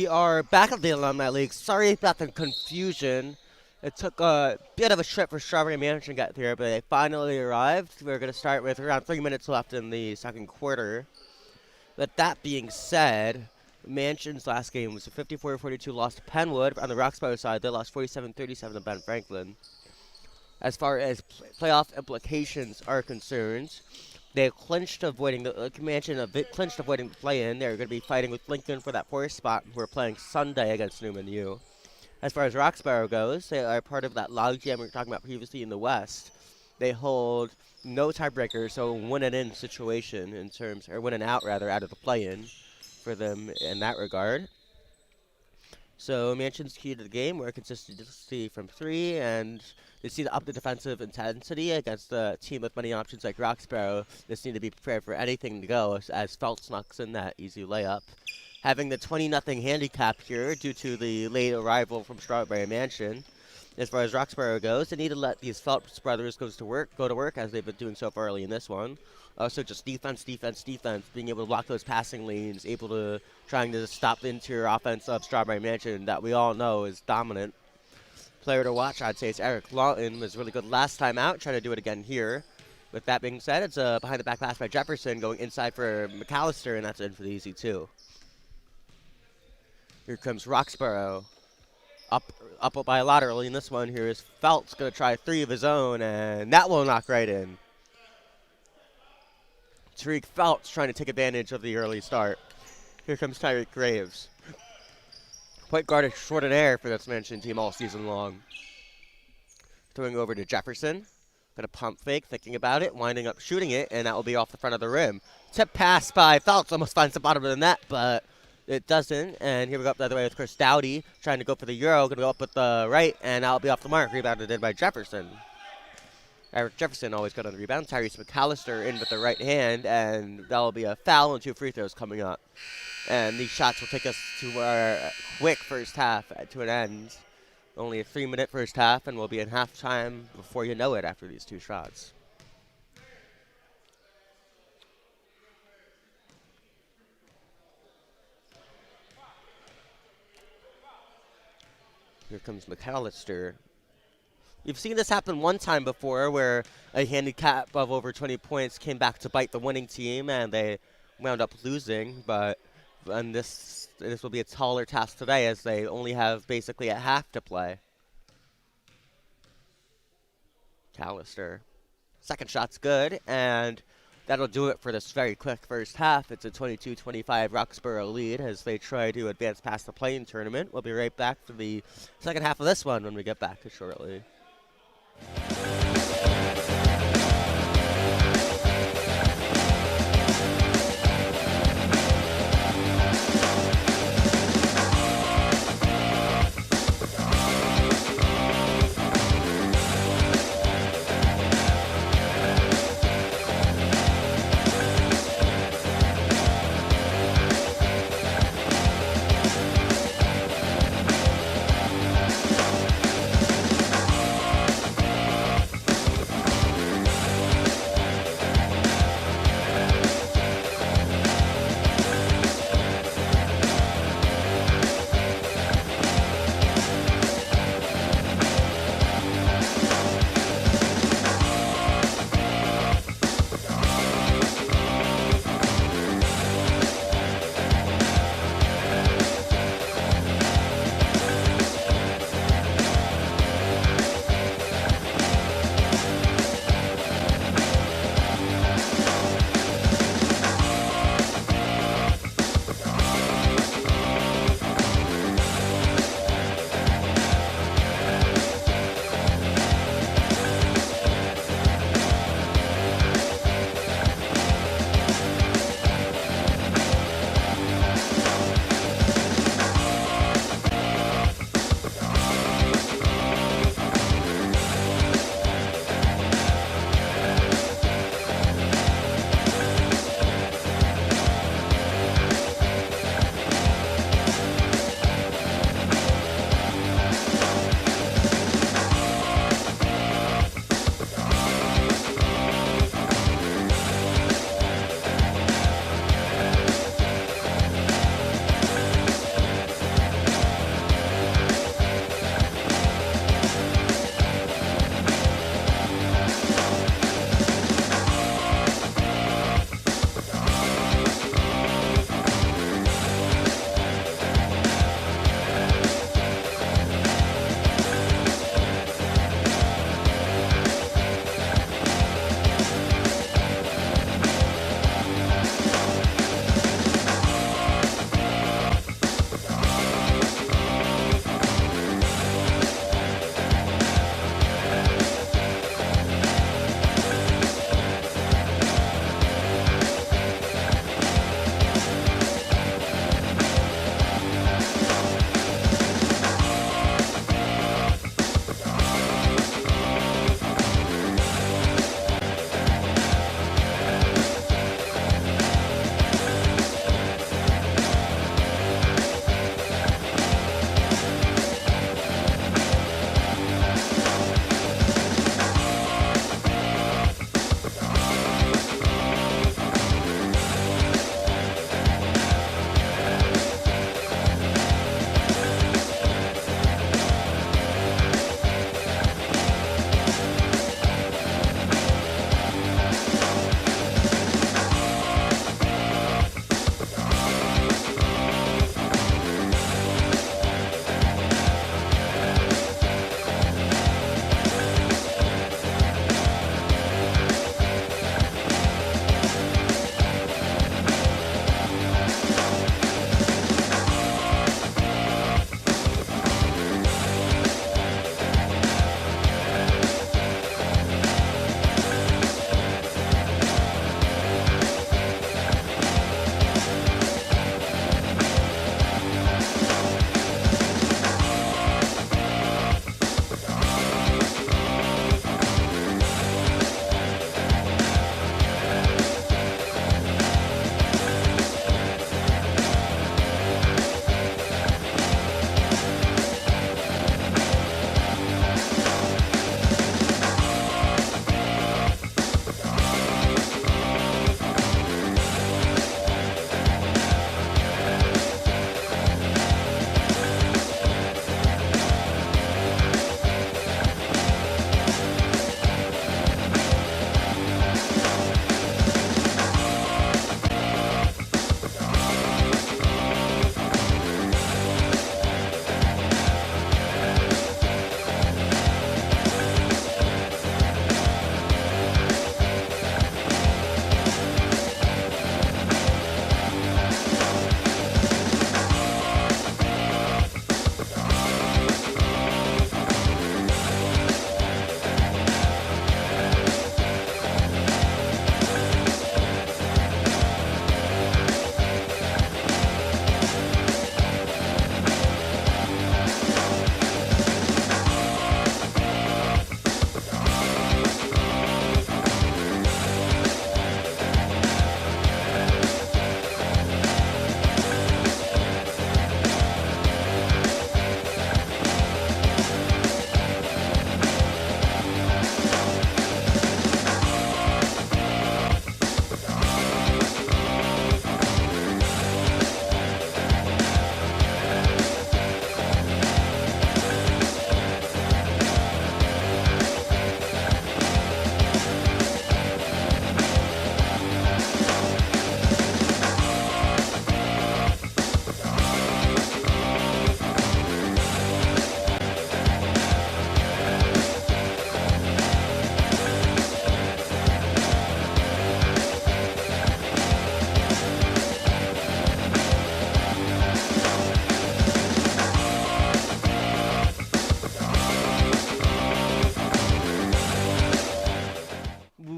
We are back at the Alumni League. Sorry about the confusion. It took a bit of a trip for Strawberry Mansion to get here, but they finally arrived. We're going to start with around 3 minutes left in the second quarter. But that being said, Mansion's last game was a 54-42 loss to Penwood. On the Roxborough side, they lost 47-37 to Ben Franklin. As far as playoff implications are concerned, they clinched avoiding the clinched avoiding the play-in. They're going to be fighting with Lincoln for that fourth spot. We're playing Sunday against Newman U. As far as Roxborough goes, they are part of that logjam we were talking about previously in the West. They hold no tiebreaker, so win and in situation in terms, or win and out rather, out of the play-in for them in that regard. So Mansion's key to the game were consistency from three, and they see to up the defensive intensity against a team with many options like Roxborough. They just need to be prepared for anything to go as Phelps knocks in that easy layup. Having the 20-0 handicap here due to the late arrival from Strawberry Mansion. As far as Roxborough goes, they need to let these Phelps brothers go to work as they've been doing so far early in this one. Also just defense, being able to block those passing lanes, able to trying to stop the interior offense of Strawberry Mansion that we all know is dominant. Player to watch, I'd say, is Eric Lawton. Was really good last time out, trying to do it again here. With that being said, it's a behind-the-back pass by Jefferson going inside for McAllister, and that's in for the easy two. Here comes Roxborough. Up by a lot early in this one. Here is Phelps going to try three of his own, and that will knock right in. Tariq Phelps trying to take advantage of the early start. Here comes Tyreek Graves. Point guard extraordinaire for this Mansion team all season long. Throwing over to Jefferson. Got a pump fake, thinking about it, winding up shooting it, and that will be off the front of the rim. Tip pass by Phelps, almost finds the bottom of the net, but it doesn't. And here we go up the other way with Chris Dowdy, trying to go for the Euro, going to go up with the right, and that'll be off the mark. Rebounded in by Jefferson. Eric Jefferson always got on the rebound. Tyrese McAllister in with the right hand, and that'll be a foul and 2 free throws coming up. And these shots will take us to our quick first half to an end. Only a 3-minute first half, and we'll be in halftime before you know it after these 2 shots. Here comes McAllister. You've seen this happen one time before where a handicap of over 20 points came back to bite the winning team and they wound up losing, but this will be a taller task today as they only have basically a half to play. McAllister. Second shot's good, and that'll do it for this very quick first half. It's a 22-25 Roxborough lead as they try to advance past the play-in tournament. We'll be right back for the second half of this one when we get back shortly.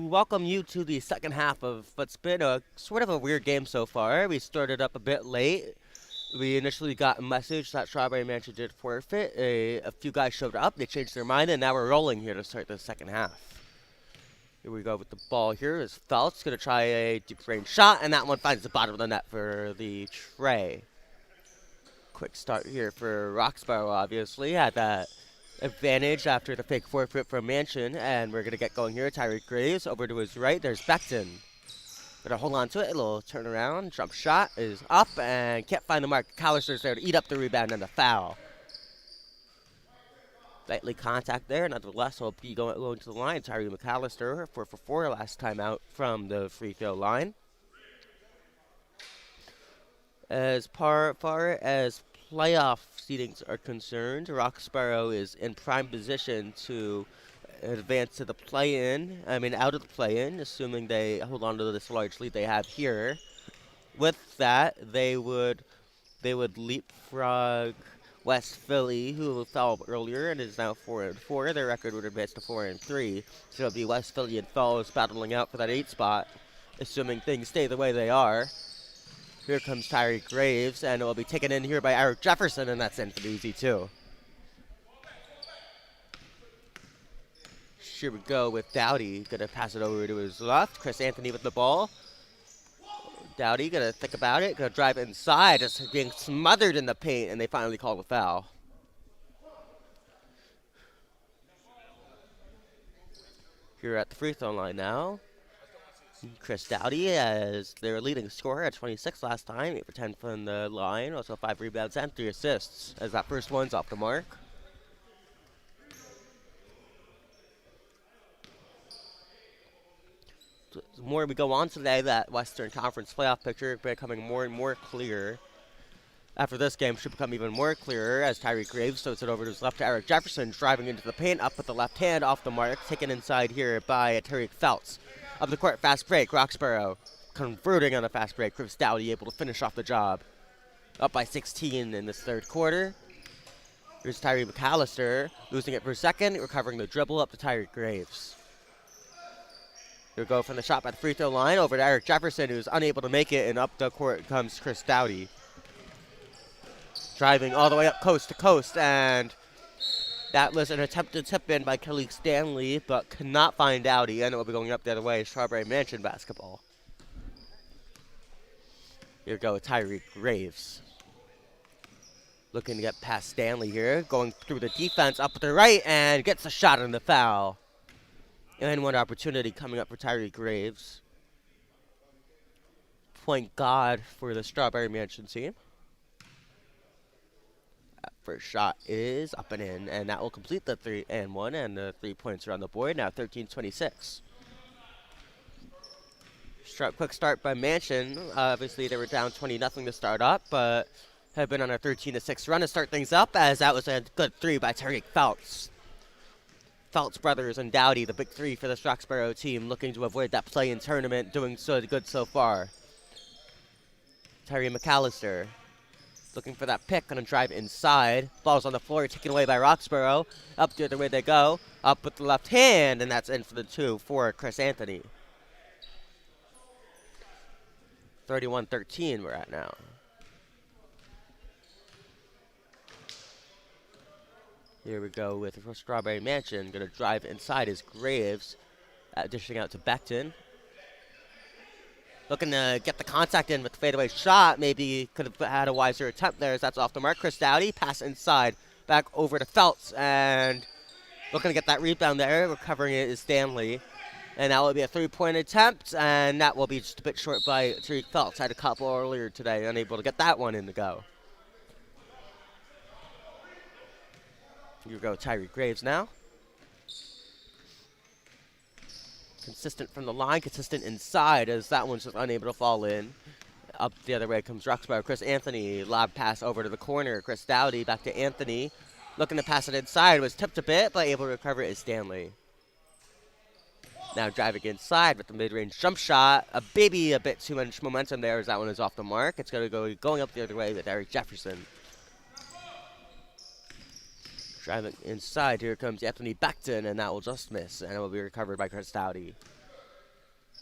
welcome you to the second half of what's been a sort of a weird game so far. We started up a bit late. We initially got a message that Strawberry Mansion did forfeit. A few guys showed up, they changed their mind, and now we're rolling here to start the second half. Here we go with the ball here. Is Feltz going to try a deep range shot, and that one finds the bottom of the net for the tray. Quick start here for Roxborough, obviously. Had that advantage after the fake forfeit from Mansion, and we're going to get going here. Tyreek Graves over to his right. There's Becton. Gonna hold on to it. A little turnaround. Jump shot is up and can't find the mark. Callister's there to eat up the rebound and the foul. Slightly contact there. Nonetheless, will be going to the line. Tyree McAllister 4 for 4 last time out from the free throw line. As far as playoff seedings are concerned, Roxborough is in prime position to advance to the play-in. Out of the play-in, assuming they hold on to this large lead they have here. With that, they would leapfrog West Philly, who fell earlier and is now 4-4. Their record would advance to 4-3. So it'll be West Philly and Fells battling out for that 8 spot, assuming things stay the way they are. Here comes Tyreek Graves, and it will be taken in here by Eric Jefferson, and that's in for the easy 2. Here we go with Dowdy. Gonna pass it over to his left. Chris Anthony with the ball. Dowdy gonna think about it. Gonna drive inside. Just being smothered in the paint, and they finally call the foul. Here at the free throw line now. Chris Dowdy as their leading scorer at 26 last time. 8 for 10 from the line. Also 5 rebounds and 3 assists as that first one's off the mark. The more we go on today, that Western Conference playoff picture is becoming more and more clear. After this game, should become even more clearer as Tyreek Graves throws it over to his left to Eric Jefferson, driving into the paint, up with the left hand, off the mark, taken inside here by Tyreek Feltz. Up the court, fast break, Roxborough converting on the fast break. Chris Dowdy able to finish off the job. Up by 16 in this third quarter. Here's Tyree McAllister, losing it for a second, recovering the dribble up to Tyreek Graves. He'll go from the shot by the free throw line over to Eric Jefferson, who's unable to make it, and up the court comes Chris Dowdy. Driving all the way up coast to coast, and that was an attempted tip in by Kelly Stanley, but could not find Dowdy, and it will be going up the other way. Strawberry Mansion basketball. Here we go with Tyreek Graves. Looking to get past Stanley here, going through the defense up to the right, and gets a shot on the foul. And one opportunity coming up for Tyreek Graves. Point guard for the Strawberry Mansion team. That first shot is up and in, and that will complete the 3-and-1, and the 3 points are on the board. Now 13-26. Quick start by Mansion. Obviously, they were down 20-0 to start up, but have been on a 13-6 run to start things up, as that was a good 3 by Tyreek Feltz. Feltz brothers and Dowdy, the big 3 for the Roxborough team, looking to avoid that play-in tournament, doing so good so far. Tyree McAllister looking for that pick, gonna drive inside. Ball's on the floor, taken away by Roxborough. Up the other way they go. Up with the left hand, and that's in for the 2 for Chris Anthony. 31-13 we're at now. Here we go with Strawberry Mansion. Going to drive inside is Graves. Dishing out to Becton. Looking to get the contact in with the fadeaway shot. Maybe could have had a wiser attempt there as that's off the mark. Chris Dowdy, pass inside. Back over to Feltz. And looking to get that rebound there. Recovering it is Stanley. And that will be a 3-point attempt. And that will be just a bit short by Tariq Feltz. Had a couple earlier today. Unable to get that one in to go. Here we go, Tyreek Graves now. Consistent from the line, consistent inside, as that one's just unable to fall in. Up the other way comes Roxborough. Chris Anthony, lob pass over to the corner. Chris Dowdy back to Anthony. Looking to pass it inside, was tipped a bit, but able to recover it is Stanley. Now driving inside with the mid-range jump shot. A bit too much momentum there as that one is off the mark. It's going to go going up the other way with Eric Jefferson. Driving inside, here comes Anthony Becton, and that will just miss, and it will be recovered by Chris Dowdy.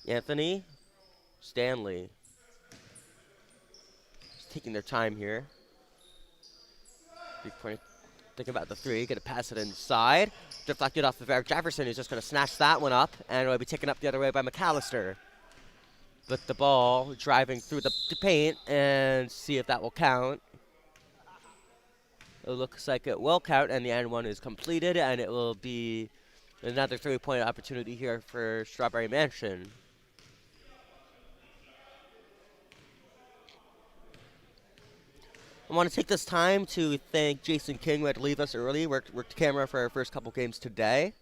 Anthony, Stanley. Just taking their time here. Thinking about the three, gonna pass it inside. Deflected off of Eric Jefferson, who's just gonna snatch that one up, and it'll be taken up the other way by McAllister. With the ball driving through the paint and see if that will count. It looks like it will count, and the end one is completed, and it will be another 3-point opportunity here for Strawberry Mansion. I want to take this time to thank Jason King, who had to leave us early, worked camera for our first couple games today.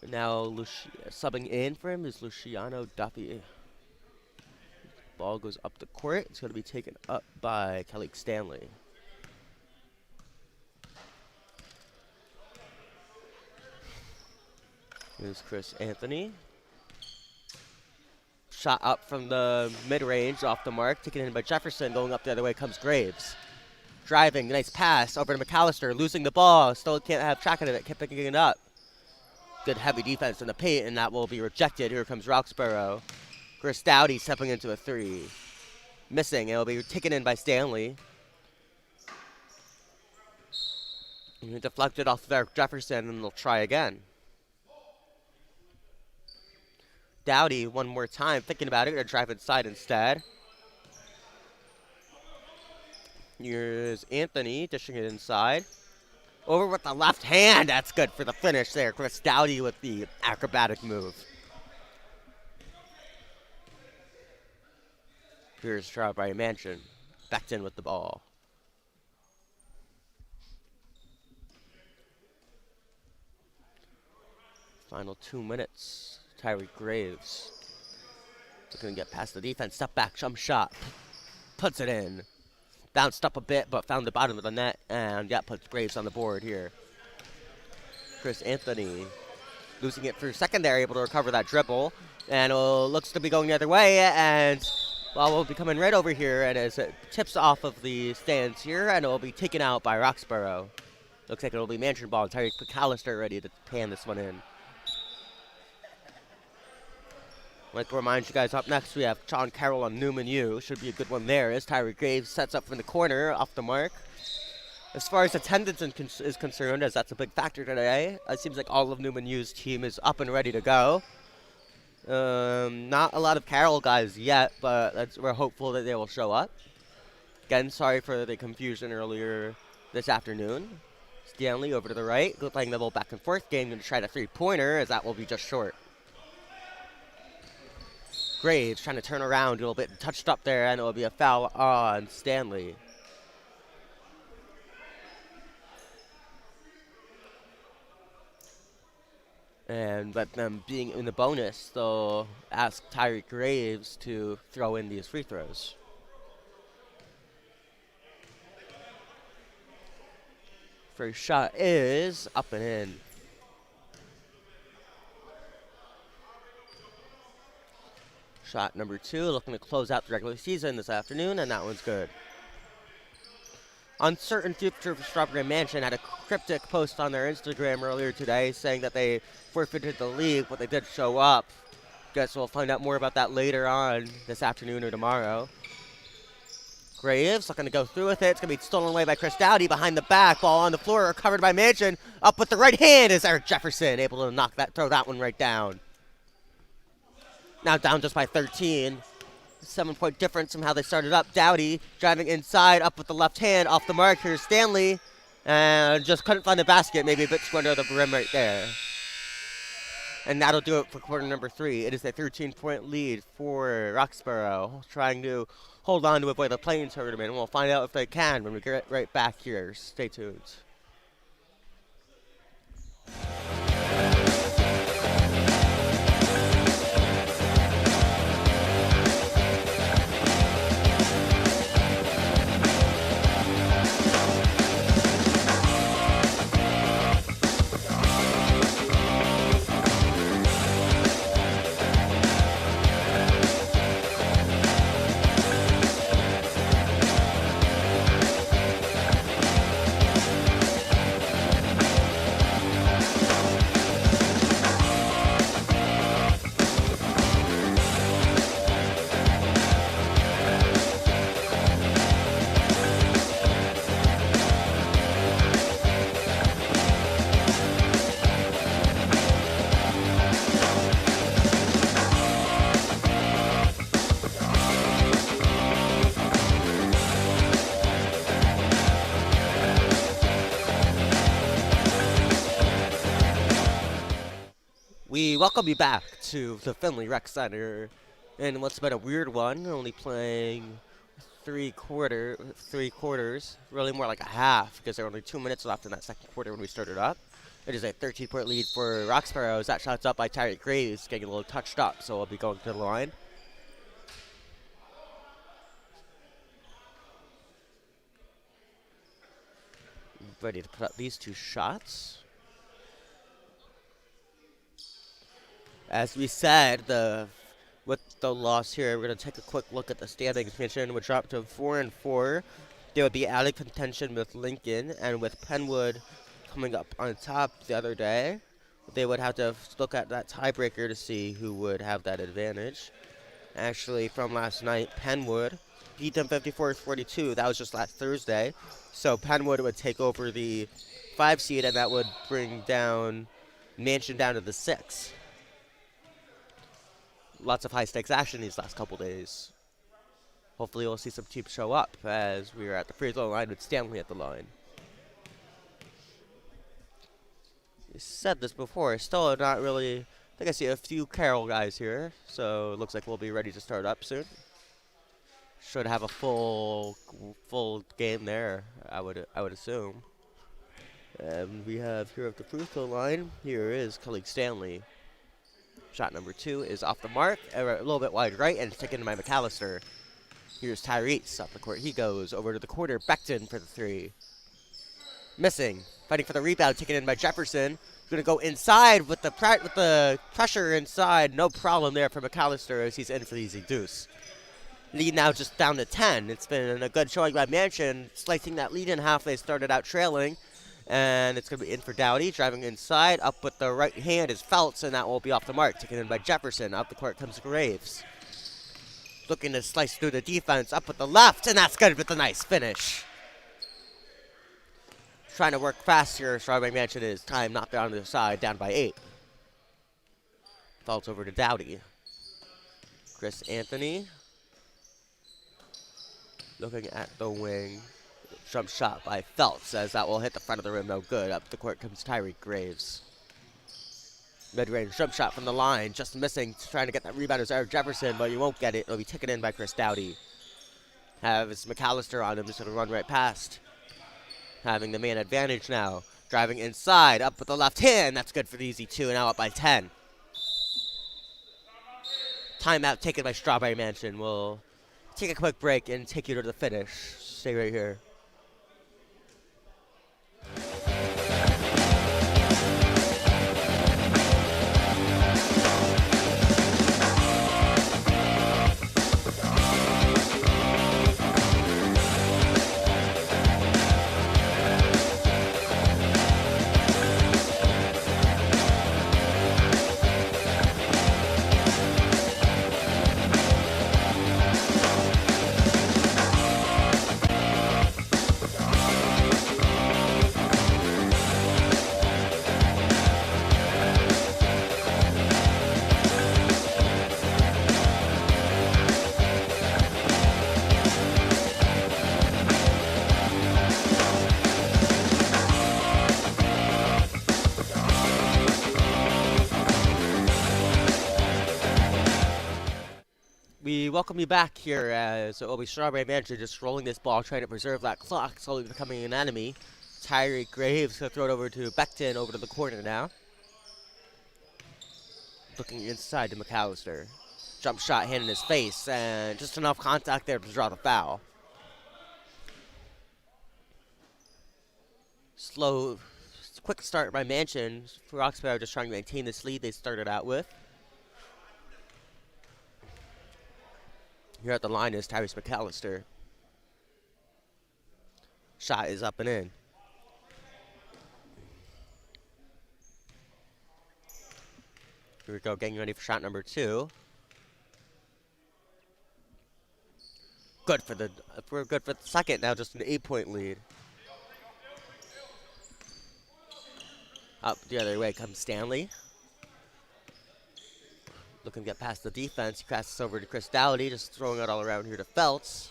Now subbing in for him is Luciano Duffy. Ball goes up the court. It's going to be taken up by Kelly Stanley. Here's Chris Anthony. Shot up from the mid-range, off the mark, taken in by Jefferson. Going up the other way comes Graves. Driving, nice pass over to McAllister, losing the ball. Still can't have track of it, kept picking it up. Good heavy defense in the paint, and that will be rejected. Here comes Roxborough. Chris Dowdy stepping into a three. Missing, and it'll be taken in by Stanley. And deflected off of Eric Jefferson, and they'll try again. Dowdy, one more time, thinking about it, gonna drive inside instead. Here's Anthony, dishing it inside. Over with the left hand, that's good for the finish there. Chris Dowdy with the acrobatic move. Here's Strawberry Mansion, Becton with the ball. Final 2 minutes. Tyreek Graves looking to get past the defense. Step back, jump shot. Puts it in. Bounced up a bit, but found the bottom of the net, and that puts Graves on the board here. Chris Anthony losing it for secondary, able to recover that dribble, and looks to be going the other way, and well, we'll be coming right over here, and as it tips off of the stands here, and it will be taken out by Roxborough. Looks like it will be Mansion ball, and Tyreek McAllister ready to pan this one in. I'd like to remind you guys, up next we have John Carroll on Newman U. Should be a good one there as Tyreek Graves sets up from the corner, off the mark. As far as attendance is concerned, as that's a big factor today, it seems like all of Newman U's team is up and ready to go. Not a lot of Carroll guys yet, but we're hopeful that they will show up. Again, sorry for the confusion earlier this afternoon. Stanley over to the right, playing the ball back and forth game, going to try the three-pointer, as that will be just short. Graves trying to turn around a little bit, touched up there, and it will be a foul on Stanley. And but them being in the bonus, they'll ask Tyreek Graves to throw in these free throws. First shot is up and in. Shot number 2, looking to close out the regular season this afternoon, and that one's good. Uncertain future for Strawberry Mansion had a cryptic post on their Instagram earlier today saying that they forfeited the league, but they did show up. Guess we'll find out more about that later on this afternoon or tomorrow. Graves looking to go through with it. It's going to be stolen away by Chris Dowdy behind the back. Ball on the floor, recovered by Mansion. Up with the right hand is Eric Jefferson, able to throw that one right down. Now down just by 13. 7-point difference from how they started up. Dowdy driving inside, up with the left hand, off the mark. Here's Stanley, and just couldn't find the basket. Maybe a bit square of the brim right there. And that'll do it for quarter number 3. It is a 13-point lead for Roxborough, trying to hold on to avoid the playing tournament. We'll find out if they can when we get right back here. Stay tuned. We welcome you back to the Finley Rec Center, and what's been a weird one, only playing three quarters, really more like a half, because there were only 2 minutes left in that second quarter when we started up. It is a 13-point lead for Roxborough. That shot's up by Tyreek Graves, getting a little touched up, so we'll be going to the line. Ready to put up these two shots. As we said, with the loss here, we're going to take a quick look at the standings. Michigan would drop to 4-4. They would be out of contention with Lincoln, and with Penwood coming up on top the other day, they would have to look at that tiebreaker to see who would have that advantage. Actually, from last night, Penwood beat them 54-42. That was just last Thursday. So Penwood would take over the 5 seed, and that would bring down Mansion down to the 6. Lots of high-stakes action these last couple days. Hopefully we'll see some teams show up, as we are at the free throw line with Stanley at the line. I said this before, still not really, I think I see a few Carroll guys here, so it looks like we'll be ready to start up soon. Should have a full game there, I would assume. And we have here at the free throw line, here is colleague Stanley. Shot number 2 is off the mark, a little bit wide right, and it's taken by McAllister. Here's Tyrese up the court. He goes over to the corner. Becton for the 3. Missing. Fighting for the rebound, taken in by Jefferson. Going to go inside with the pressure inside. No problem there for McAllister as he's in for the easy deuce. Lead now just down to 10. It's been a good showing by Mansion, slicing that lead in half. They started out trailing. And it's going to be in for Dowdy, driving inside. Up with the right hand is Feltz, and that will be off the mark. Taken in by Jefferson. Up the court comes Graves. Looking to slice through the defense. Up with the left, and that's good with a nice finish. Trying to work fast here. Strawberry Mansion is time knocked down to the side, down by 8. Feltz over to Dowdy. Chris Anthony. Looking at the wing. Jump shot by Feltz, as that will hit the front of the rim, no good. Up the court comes Tyreek Graves. Mid-range jump shot from the line, just missing, trying to get that rebound as Eric Jefferson, but he won't get it. It'll be taken in by Chris Dowdy. Has McAllister on him, just going to run right past. Having the man advantage now. Driving inside, up with the left hand. That's good for the easy 2, now up by 10. Timeout taken by Strawberry Mansion. We'll take a quick break and take you to the finish. Stay right here. We welcome you back here as it will be Strawberry Mansion just rolling this ball, trying to preserve that clock, slowly becoming an enemy. Tyreek Graves going to throw it over to Becton, over to the corner now. Looking inside to McAllister. Jump shot hit in his face, and just enough contact there to draw the foul. Slow, quick start by Mansion. Roxborough just trying to maintain this lead they started out with. Here at the line is Tyrese McAllister. Shot is up and in. Here we go, getting ready for shot number 2. We're good for the second now, just an 8-point lead. Up the other way comes Stanley. Looking to get past the defense. He passes over to Chris Dowdy, just throwing it all around here to Feltz.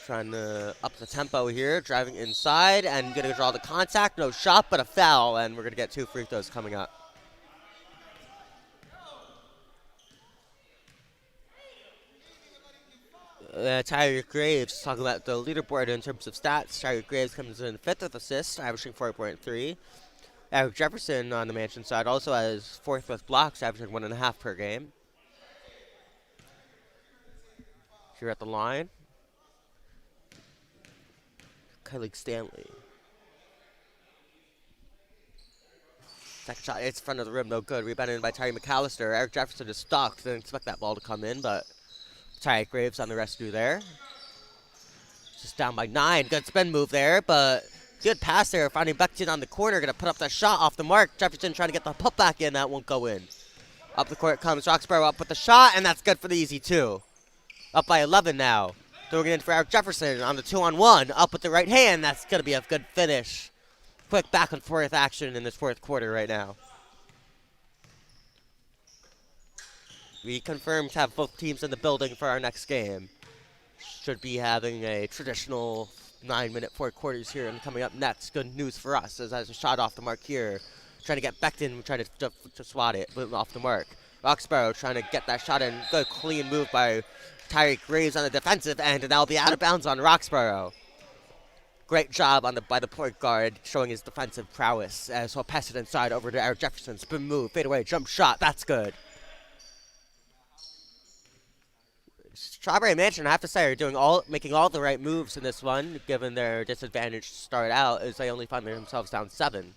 Trying to up the tempo here, driving inside and going to draw the contact. No shot, but a foul, and we're going to get 2 free throws coming up. Tyler Graves, talking about the leaderboard in terms of stats. Tyler Graves comes in 5th with assists, averaging 4.3. Eric Jefferson on the Mansion side also has 4th with blocks, averaging 1.5 per game. Here at the line, Kylie Stanley. Second shot, it's front of the rim, no good. Rebounded by Tyree McAllister. Eric Jefferson is stuck. Didn't expect that ball to come in, but Tyler Graves on the rescue there. Just down by 9. Good spin move there, but good pass there. Finding Beckton on the corner. Going to put up that shot off the mark. Jefferson trying to get the putback in. That won't go in. Up the court comes Roxborough up with the shot, and that's good for the easy 2. Up by 11 now. Throwing it in for Eric Jefferson on the 2-on-1. Up with the right hand. That's going to be a good finish. Quick back and forth action in this 4th quarter right now. We confirmed to have both teams in the building for our next game. Should be having a traditional 9-minute 4 quarters here, and coming up next, good news for us as a shot off the mark here. Trying to get Beckton, trying to swat it, but off the mark. Roxborough trying to get that shot in. Good clean move by Tyreek Graves on the defensive end, and that'll be out of bounds on Roxborough. Great job by the point guard, showing his defensive prowess. So I'll pass it inside over to Eric Jefferson. Spin move, fade away, jump shot. That's good. Strawberry Mansion, I have to say, are making all the right moves in this one, given their disadvantage to start out, as they only find themselves down 7.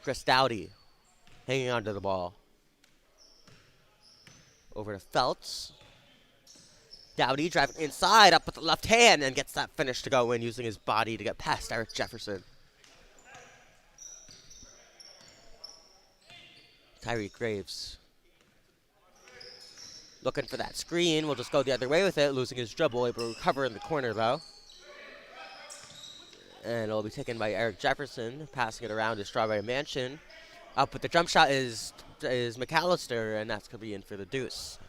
Chris Dowdy hanging onto the ball. Over to Feltz. Dowdy driving inside, up with the left hand, and gets that finish to go in, using his body to get past Eric Jefferson. Tyreek Graves. Looking for that screen. We'll just go the other way with it, losing his dribble. Able to recover in the corner, though. And it'll be taken by Eric Jefferson, passing it around to Strawberry Mansion. Up with the jump shot is McAllister, and that's going to be in for the deuce.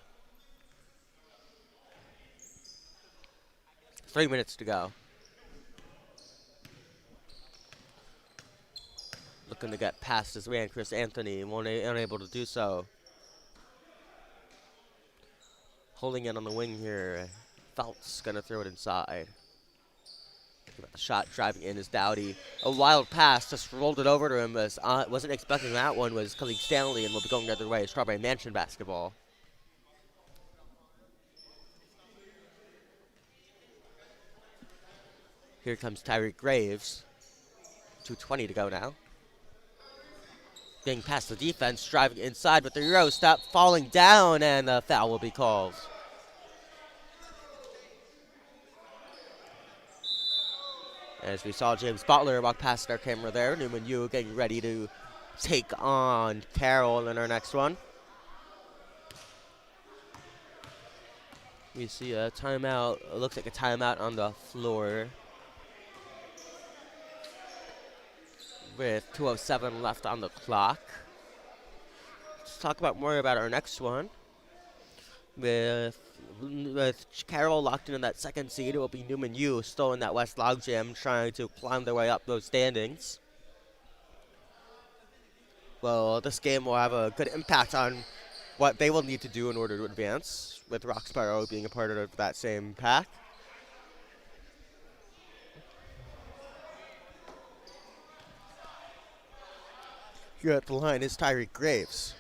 3 minutes to go. Looking to get past his man, Chris Anthony, unable to do so. Holding it on the wing here. Feltz going to throw it inside. The shot driving in is Dowdy. A wild pass, just rolled it over to him. Wasn't expecting that one, was Khalid Stanley, and will be going the other way. Strawberry Mansion basketball. Here comes Tyreek Graves. 2:20 to go now. Getting past the defense, driving inside with the Euro step, falling down, and the foul will be called. As we saw James Butler walk past our camera there, Newman Yu getting ready to take on Carroll in our next one. We see a timeout, it looks like a timeout on the floor. With 2:07 left on the clock. Let's talk more about our next one. With Carroll locked in that second seed, it will be Newman Yu still in that West logjam, trying to climb their way up those standings. Well, this game will have a good impact on what they will need to do in order to advance, with Roxborough being a part of that same pack. Here at the line is Tyreek Graves.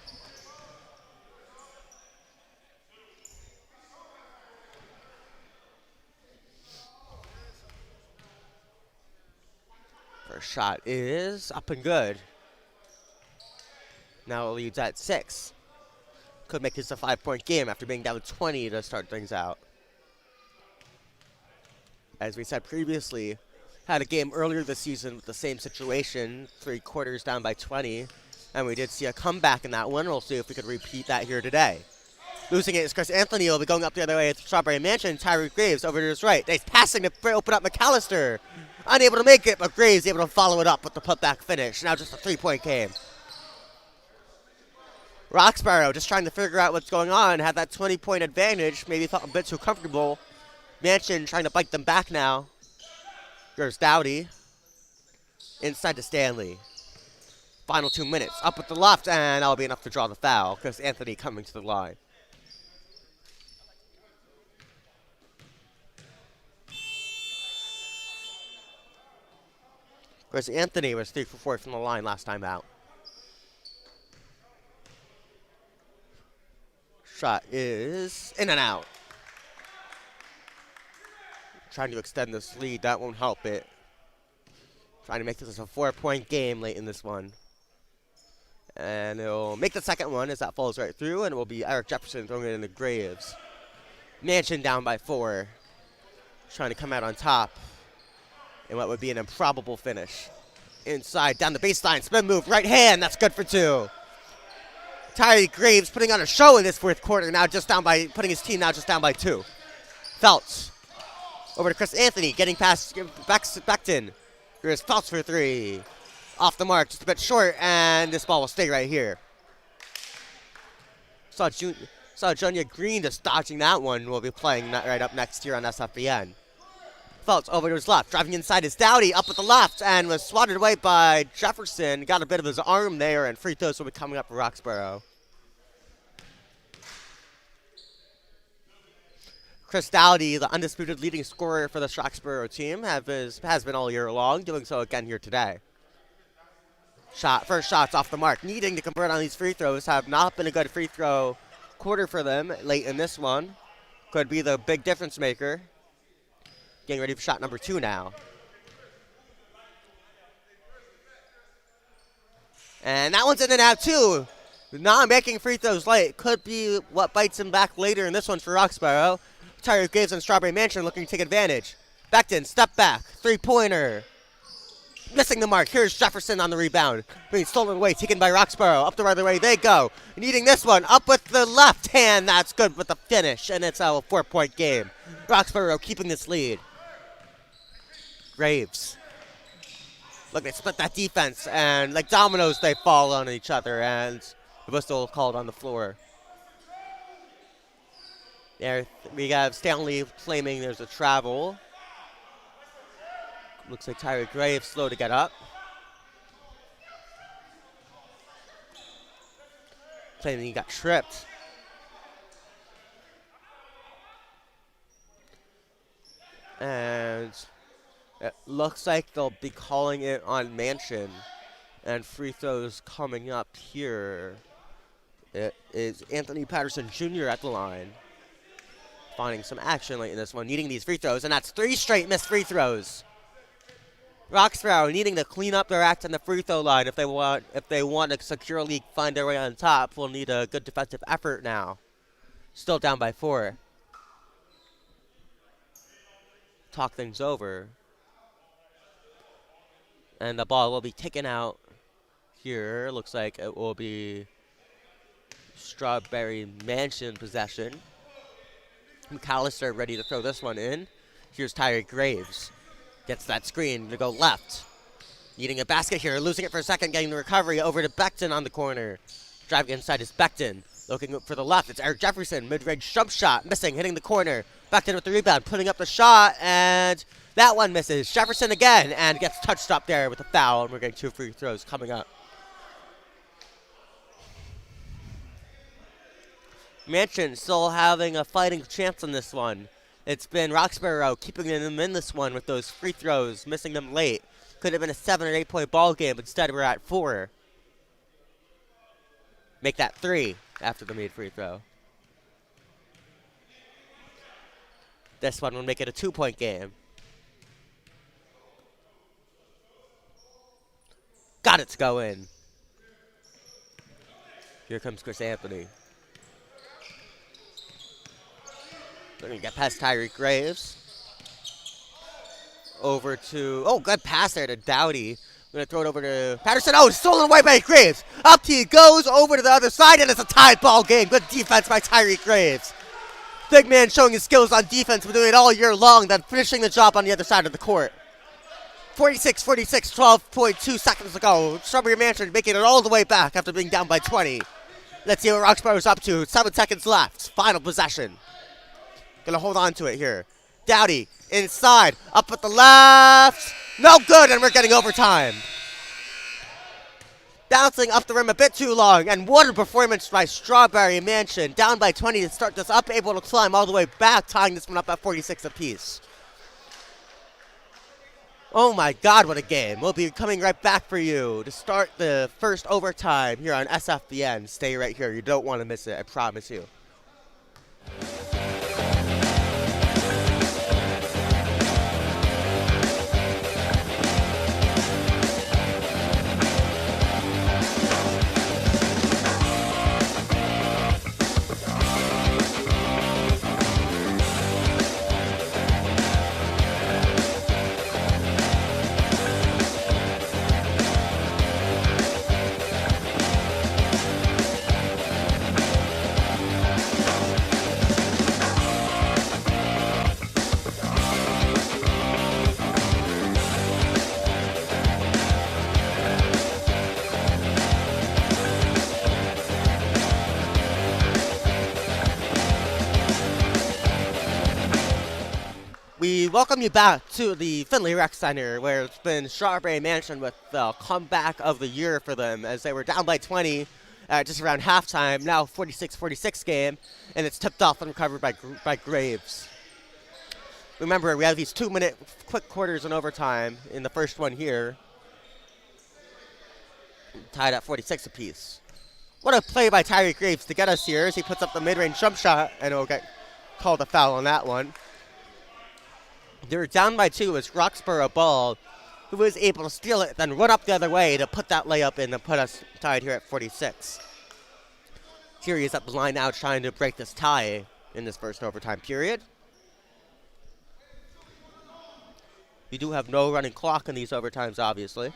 First shot is up and good. Now it leads at 6. Could make this a 5-point game after being down 20 to start things out. As we said previously, had a game earlier this season with the same situation, 3 quarters down by 20, and we did see a comeback in that one. We'll see if we could repeat that here today. Losing it is Chris Anthony. Will be going up the other way at Strawberry Mansion. Tyreek Graves over to his right. He's passing to open up McAllister. Unable to make it, but Graves able to follow it up with the putback finish. Now just a 3-point game. Roxborough just trying to figure out what's going on. Had that 20-point advantage. Maybe felt a bit too comfortable. Mansion trying to bite them back now. There's Dowdy. Inside to Stanley. Final 2 minutes. Up with the left, and that'll be enough to draw the foul. Chris Anthony coming to the line. Whereas Anthony was 3 for 4 from the line last time out. Shot is in and out. Trying to extend this lead, that won't help it. Trying to make this a 4-point game late in this one. And it'll make the second one as that falls right through, and it will be Eric Jefferson throwing it into Graves. Mansion down by 4. Trying to come out on top in what would be an improbable finish. Inside, down the baseline, spin move, right hand, that's good for 2. Tyree Graves putting on a show in this fourth quarter, now just down by, putting his team now just down by 2. Feltz, over to Chris Anthony, getting past Beckton. Here's Feltz for 3. Off the mark, just a bit short, and this ball will stay right here. Saw Junia Green just dodging that one. We'll be playing that right up next here on SFBN. Feltz over to his left, driving inside is Dowdy, up at the left, and was swatted away by Jefferson. Got a bit of his arm there, and free throws will be coming up for Roxborough. Chris Dowdy, the undisputed leading scorer for the Roxborough team, has been all year long, doing so again here today. First shots off the mark. Needing to convert on these free throws. Have not been a good free throw quarter for them late in this one. Could be the big difference maker. Getting ready for shot number 2 now. And that one's in and out too. Not making free throws late. Could be what bites him back later in this one for Roxborough. Tyler Graves and Strawberry Mansion looking to take advantage. Beckton, step back. 3-pointer. Missing the mark. Here's Jefferson on the rebound. Being stolen away, taken by Roxborough. Up the right way they go. Needing this one. Up with the left hand. That's good with the finish. And it's a 4-point game. Roxborough keeping this lead. Graves. Look, they split that defense. And like dominoes, they fall on each other. And the whistle called on the floor. There we have Stanley claiming there's a travel. Looks like Tyler Graves slow to get up. Claiming he got tripped. And it looks like they'll be calling it on Mansion. And free throws coming up here. It is Anthony Patterson Jr. at the line. Finding some action late in this one, needing these free throws, and that's 3 straight missed free throws. Roxborough needing to clean up their act on the free throw line if they want to securely find their way on top. Will need a good defensive effort now. Still down by 4. Talk things over. And the ball will be taken out here. Looks like it will be Strawberry Mansion possession. McAllister ready to throw this one in. Here's Tyre Graves. Gets that screen to go left. Needing a basket here, losing it for a second, getting the recovery over to Beckton on the corner. Driving inside is Beckton. Looking for the left, it's Eric Jefferson. Mid-range jump shot, missing, hitting the corner. Beckton with the rebound, putting up the shot, and that one misses. Jefferson again, and gets touched up there with a foul, and we're getting 2 free throws coming up. Mansion still having a fighting chance on this one. It's been Roxborough keeping them in this one with those free throws, missing them late. Could have been a 7 or 8 point ball game, but instead we're at 4. Make that 3 after the made free throw. This one will make it a 2-point game. Got it to go in. Here comes Chris Anthony. They're going to get past Tyreek Graves. Over to, good pass there to Dowdy. Going to throw it over to Patterson. Oh, stolen away by Graves. Up he goes over to the other side, and it's a tied ball game. Good defense by Tyreek Graves. Big man showing his skills on defense. Been doing it all year long, then finishing the job on the other side of the court. 46-46, 12.2 seconds to go. Strawberry Mansion making it all the way back after being down by 20. Let's see what Roxborough's up to. 7 seconds left. Final possession. Gonna hold on to it here. Dowdy inside, up at the left. No good, and we're getting overtime. Bouncing up the rim a bit too long, and what a performance by Strawberry Mansion. Down by 20 to start this up, able to climb all the way back, tying this one up at 46 apiece. Oh my God, what a game. We'll be coming right back for you to start the first overtime here on SFBN. Stay right here. You don't want to miss it, I promise you. We welcome you back to the Finley Rec Center, where it's been Strawberry Mansion with the comeback of the year for them, as they were down by 20 just around halftime, now 46-46 game, and it's tipped off and recovered by Graves. Remember, we have these 2-minute quick quarters in overtime in the first one here, tied at 46 apiece. What a play by Tyreek Graves to get us here as he puts up the mid-range jump shot, and it'll get called a foul on that one. They were down by 2 as Roxborough ball, who was able to steal it, then run up the other way to put that layup in and put us tied here at 46. Fury is up the line now trying to break this tie in this first overtime period. We do have no running clock in these overtimes, obviously.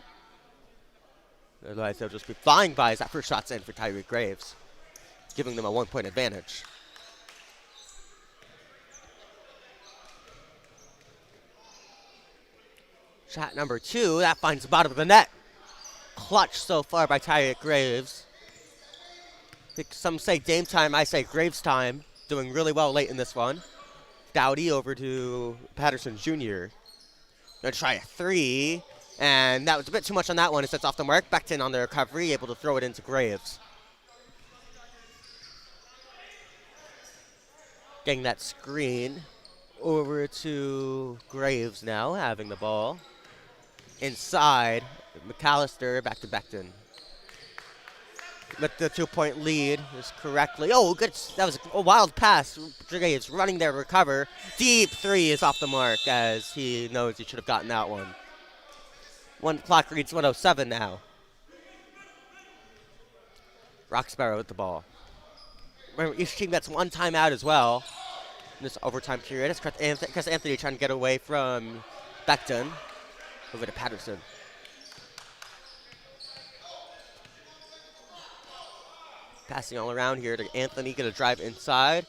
Otherwise, they'll just be flying by as that first shot's in for Tyreek Graves, giving them a 1-point advantage. Shot number 2, that finds the bottom of the net. Clutch so far by Tyreek Graves. I think some say Dame time, I say Graves time. Doing really well late in this one. Dowdy over to Patterson Jr. Gonna try a 3, and that was a bit too much on that one. It sets off the mark. Beckton on the recovery, able to throw it into Graves. Getting that screen over to Graves now, having the ball. Inside, McAllister back to Beckton. With the 2-point lead is correctly. Oh, good. That was a wild pass. Graves running there to recover. Deep 3 is off the mark as he knows he should have gotten that one. Clock reads 1:07 now. Roxborough with the ball. Remember, each team gets one timeout as well in this overtime period. It's Chris Anthony trying to get away from Beckton. Over to Patterson. Passing all around here to Anthony, gonna drive inside.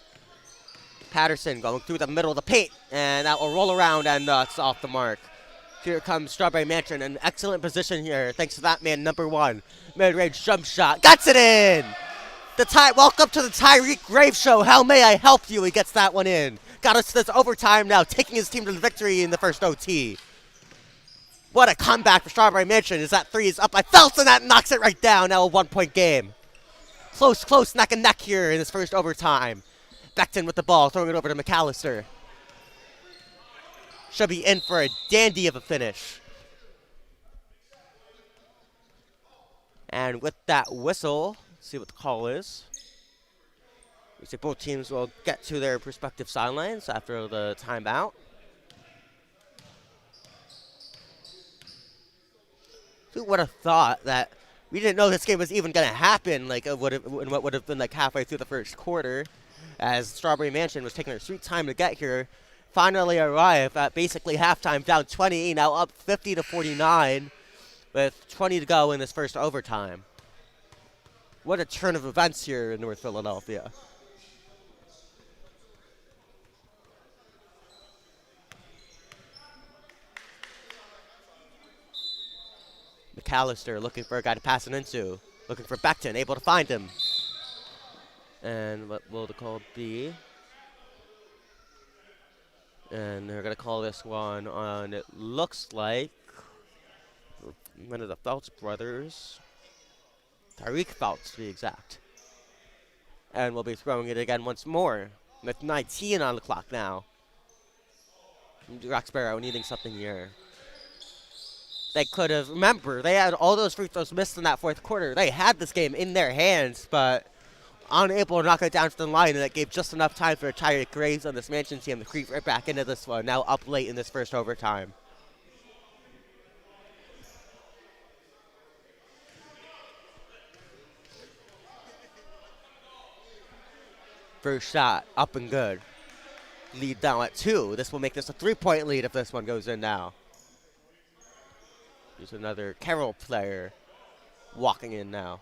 Patterson going through the middle of the paint, and that will roll around, and it's off the mark. Here comes Strawberry Mansion, an excellent position here, thanks to that man, number 1. Mid-range jump shot, gets it in! Welcome to the Tyreek Graves show, how may I help you? He gets that one in. Got us to this overtime now, taking his team to the victory in the first OT. What a comeback for Strawberry Mansion as that 3 is up by Phelps, and that knocks it right down. Now a 1-point game. Close, neck and neck here in this first overtime. Beckton with the ball, throwing it over to McAllister. Should be in for a dandy of a finish. And with that whistle, let's see what the call is. We see both teams will get to their respective sidelines after the timeout. Who would have thought that we didn't know this game was even going to happen, like in what would have been like halfway through the first quarter, as Strawberry Mansion was taking their sweet time to get here. Finally arrive at basically halftime, down 20, now up 50-49, with 20 to go in this first overtime. What a turn of events here in North Philadelphia. McAllister looking for a guy to pass it into. Looking for Beckton, able to find him. And what will the call be? And they're going to call this one on, it looks like, one of the Phelps brothers. Tyreek Phelps, to be exact. And we'll be throwing it again once more. With 19 on the clock now. Roxborough needing something here. They could have, remember, they had all those free throws missed in that fourth quarter. They had this game in their hands, but unable to knock it down to the line, and that gave just enough time for Tyreek Graves on this Mansion team to creep right back into this one, now up late in this first overtime. First shot, up and good. Lead down at 2. This will make this a 3-point lead if this one goes in now. Here's another Carroll player walking in now.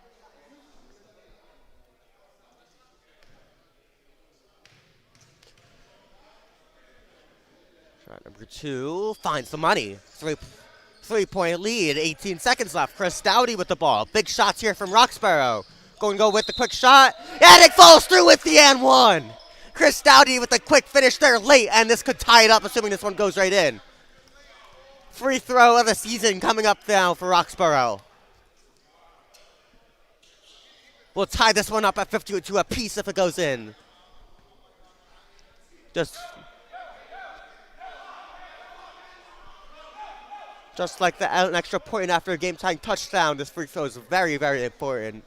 Shot number 2 finds the money. 3-point lead, 18 seconds left. Chris Dowdy with the ball. Big shots here from Roxborough. Going to go with the quick shot, and it falls through with the and one. Chris Dowdy with a quick finish there late, and this could tie it up, assuming this one goes right in. Free throw of the season coming up now for Roxborough. We'll tie this one up at 52 apiece if it goes in. Just like an extra point after a game-tying touchdown, this free throw is very, very important.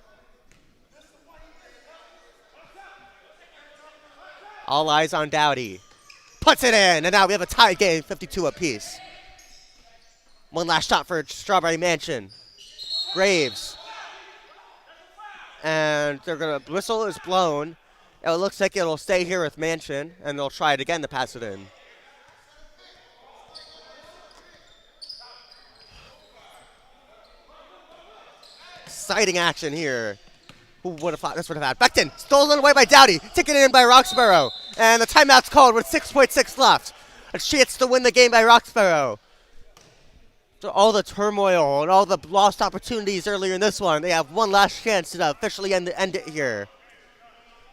All eyes on Dowdy. Puts it in, and now we have a tie game, 52 apiece. One last shot for Strawberry Mansion. Graves. And they're going to, whistle is blown. It looks like it'll stay here with Mansion, and they'll try it again to pass it in. Exciting action here. Who would have thought this would have happened? Becton, stolen away by Dowdy, taken in by Roxborough. And the timeout's called with 6.6 left. A chance to win the game by Roxborough. So all the turmoil and all the lost opportunities earlier in this one, they have one last chance to officially end it here.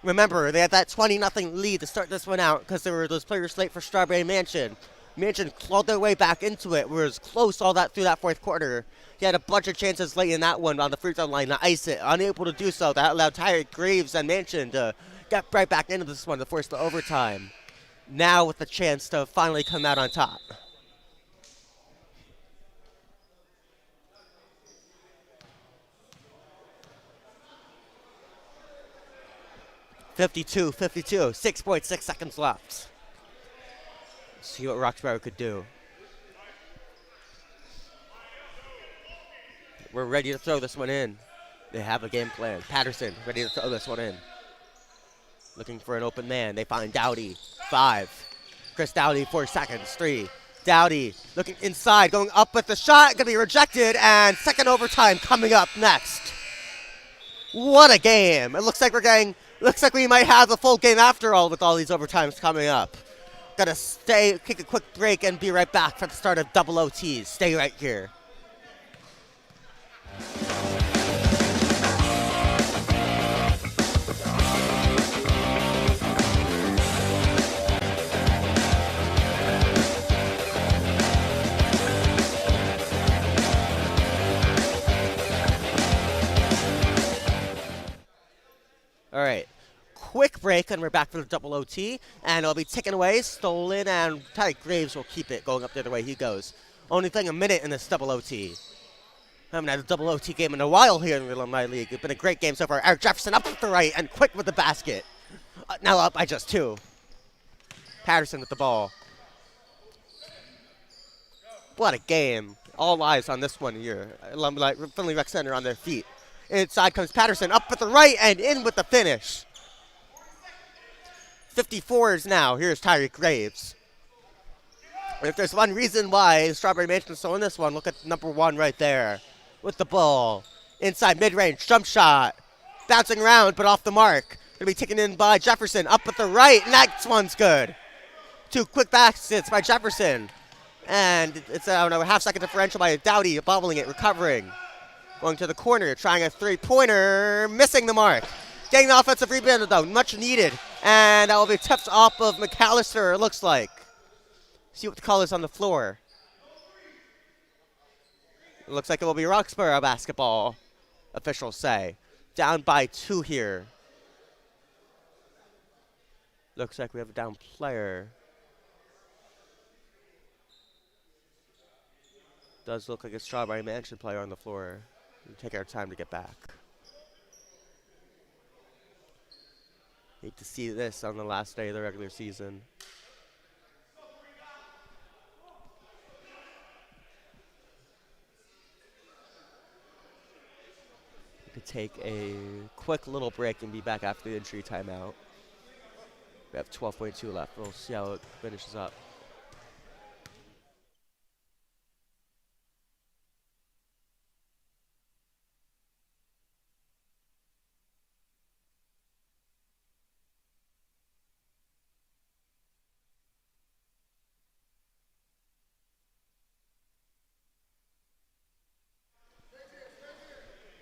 Remember, they had that 20-0 lead to start this one out because there were those players late for Strawberry Mansion. Mansion clawed their way back into it, was close all that through that fourth quarter. He had a bunch of chances late in that one on the free throw line to ice it. Unable to do so, that allowed Tyreek Graves and Mansion to get right back into this one to force the overtime. Now with the chance to finally come out on top. (52-52), 6.6 seconds left. Let's see what Roxborough could do. We're ready to throw this one in. They have a game plan. Patterson ready to throw this one in. Looking for an open man. They find Dowdy. 5. Chris Dowdy, 4 seconds. 3. Dowdy looking inside, going up with the shot. Going to be rejected, and second overtime coming up next. What a game. It looks like we might have the full game after all with all these overtimes coming up. Gotta stay, kick a quick break, and be right back for the start of double OTs. Stay right here. All right, quick break, and we're back for the double OT, and it'll be taken away, stolen, and Tyreek Graves will keep it going up the other way he goes. Only thing a minute in this double OT. Haven't had a double OT game in a while here in the Alumni League. It's been a great game so far. Eric Jefferson up with the right and quick with the basket. Now up by just 2. Patterson with the ball. What a game. All eyes on this one here. Alumni Finley Rec Center on their feet. Inside comes Patterson, up with the right and in with the finish. 54s now. Here's Tyreek Graves. If there's one reason why Strawberry Mansion is still in this one, look at number 1 right there with the ball. Inside mid-range, jump shot. Bouncing around, but off the mark. Going to be taken in by Jefferson, up with the right, and that one's good. 2 quick baskets by Jefferson. And it's a half-second differential by Dowdy, bobbling it, recovering. Going to the corner, trying a three-pointer, missing the mark. Getting the offensive rebound, though, much needed. And that will be tipped off of McAllister, it looks like. See what the call is on the floor. It looks like it will be Roxborough basketball, officials say. Down by 2 here. Looks like we have a down player. Does look like a Strawberry Mansion player on the floor. We'll take our time to get back. Hate to see this on the last day of the regular season. We could take a quick little break and be back after the injury timeout. We have 12.2 left. We'll see how it finishes up.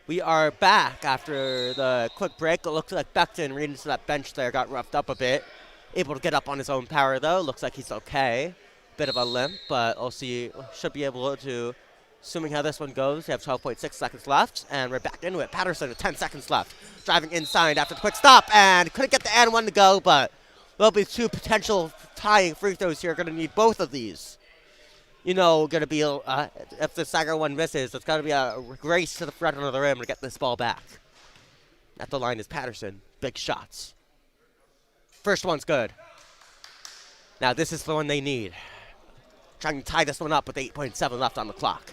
We are back after the quick break. It looks like Becton reading to that bench there got roughed up a bit. Able to get up on his own power, though. Looks like he's okay. Bit of a limp, but we'll see. Should be able to, assuming how this one goes, we have 12.6 seconds left, and we're back into it. Patterson with 10 seconds left. Driving inside after the quick stop, and couldn't get the and one to go, but there'll be two potential tying free throws here. Going to need both of these. You know, going to be, if the Sagar one misses, it's going to be a race to the front of the rim to get this ball back. At the line is Patterson. Big shots. First one's good. Now this is the one they need. Trying to tie this one up with 8.7 left on the clock.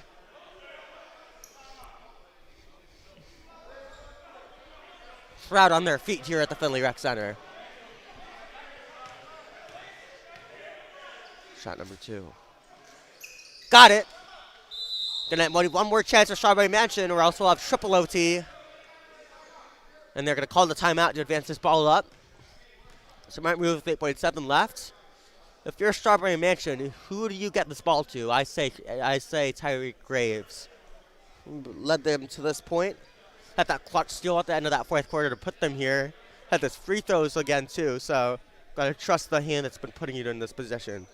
Crowd on their feet here at the Finley Rec Center. Shot number 2. Got it. Gonna have one more chance for Strawberry Mansion, or else we'll have triple OT. And they're gonna call the timeout to advance this ball up. So it might move with 8.7 left. If you're Strawberry Mansion, who do you get this ball to? I say Tyreek Graves. Led them to this point. Had that clutch steal at the end of that fourth quarter to put them here. Had this free throws again too. So gotta trust the hand that's been putting you in this position.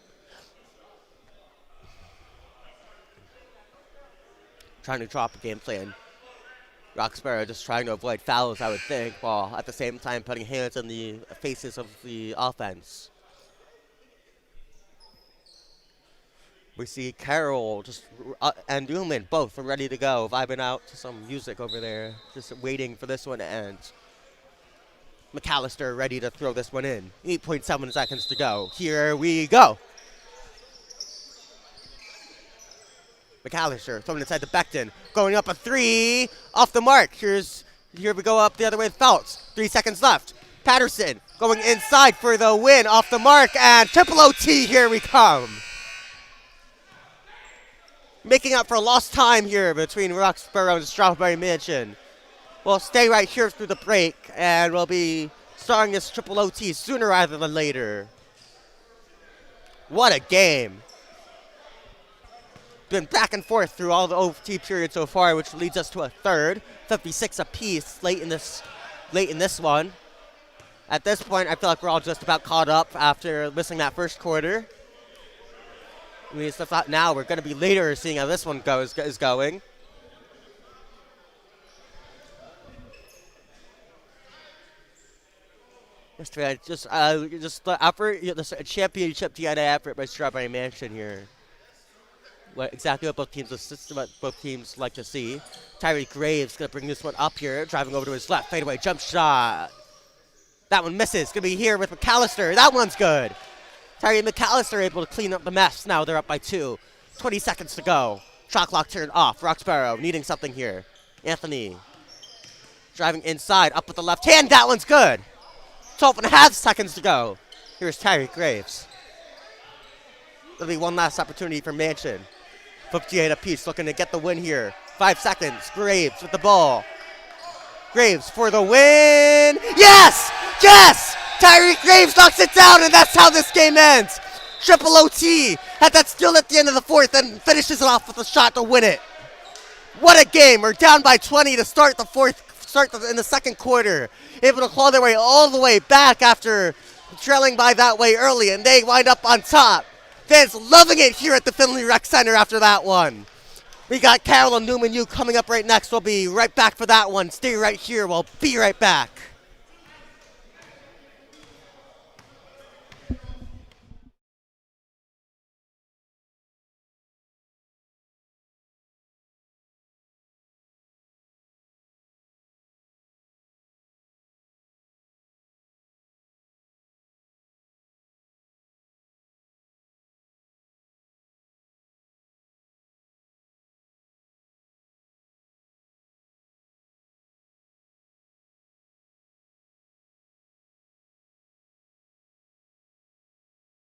Trying to drop a game plan. Roxborough just trying to avoid fouls, I would think, while at the same time putting hands in the faces of the offense. We see Carroll and Newman both are ready to go, vibing out to some music over there, just waiting for this one to end. McAllister ready to throw this one in. 8.7 seconds to go. Here we go. McAllister throwing inside the Becton, going up a 3, off the mark. Here we go up the other way with Phelps. 3 seconds left. Patterson going inside for the win, off the mark, and triple OT, here we come. Making up for lost time here between Roxborough and Strawberry Mansion. We'll stay right here through the break, and we'll be starting this triple OT sooner rather than later. What a game. Been back and forth through all the OT periods so far, which leads us to a third. 56 apiece late in this one. At this point, I feel like we're all just about caught up after missing that first quarter. I mean, it's not now. We're going to be later seeing how this one is going. Just the effort, the championship DNA effort by Strawberry Mansion here. Exactly what both teams like to see. Tyreek Graves going to bring this one up here, driving over to his left, fadeaway jump shot. That one misses. Going to be here with McAllister. That one's good. Tyree McAllister able to clean up the mess. Now they're up by 2. 20 seconds to go. Shot clock turned off. Roxborough needing something here. Anthony driving inside, up with the left hand. That one's good. 12.5 seconds to go. Here's Tyreek Graves. There'll be one last opportunity for Mansion. 58 apiece, looking to get the win here. 5 seconds. Graves with the ball. Graves for the win. Yes! Yes! Tyreek Graves knocks it down, and that's how this game ends. Triple OT. Had that steal at the end of the fourth and finishes it off with a shot to win it. What a game. We're down by 20 to start in the second quarter. Able to claw their way all the way back after trailing by that way early, and they wind up on top. Fans loving it here at the Finley Rec Center after that one. We got Carroll and Newman U coming up right next. We'll be right back for that one. Stay right here. We'll be right back.